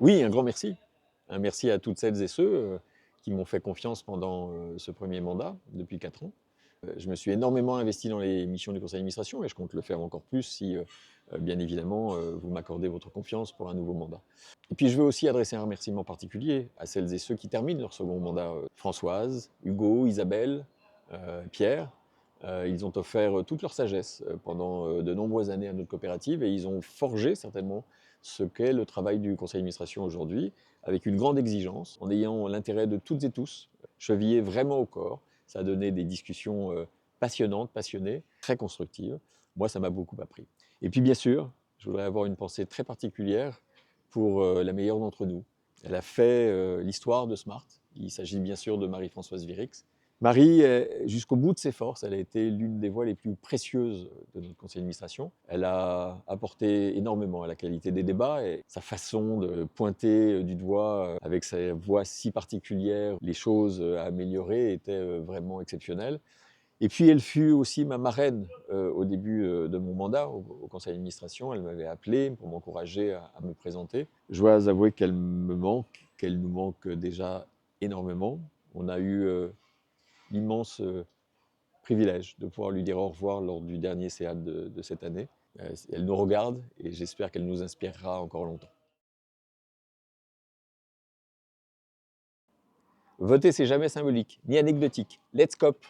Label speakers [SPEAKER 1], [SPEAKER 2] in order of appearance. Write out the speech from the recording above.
[SPEAKER 1] Oui, un grand merci. Un merci à toutes celles et ceux qui m'ont fait confiance pendant ce premier mandat, depuis 4 ans. Je me suis énormément investi dans les missions du conseil d'administration et je compte le faire encore plus si, bien évidemment, vous m'accordez votre confiance pour un nouveau mandat. Et puis je veux aussi adresser un remerciement particulier à celles et ceux qui terminent leur second mandat. Françoise, Hugo, Isabelle, Pierre. Ils ont offert toute leur sagesse pendant de nombreuses années à notre coopérative et ils ont forgé certainement ce qu'est le travail du conseil d'administration aujourd'hui, avec une grande exigence, en ayant l'intérêt de toutes et tous, chevillés vraiment au corps. Ça a donné des discussions passionnantes, passionnées, très constructives. Moi, ça m'a beaucoup appris. Et puis, bien sûr, je voudrais avoir une pensée très particulière pour la meilleure d'entre nous. Elle a fait l'histoire de Smart. Il s'agit bien sûr de Marie-Françoise Virix. Marie, jusqu'au bout de ses forces, elle a été l'une des voix les plus précieuses de notre conseil d'administration. Elle a apporté énormément à la qualité des débats et sa façon de pointer du doigt, avec sa voix si particulière, les choses à améliorer était vraiment exceptionnelle. Et puis elle fut aussi ma marraine au début de mon mandat au conseil d'administration. Elle m'avait appelé pour m'encourager à me présenter. Je dois avouer qu'elle me manque, qu'elle nous manque déjà énormément. On a eu l'immense privilège de pouvoir lui dire au revoir lors du dernier CEAD de cette année. Elle nous regarde et j'espère qu'elle nous inspirera encore longtemps. Voter, c'est jamais symbolique, ni anecdotique. Let's COP!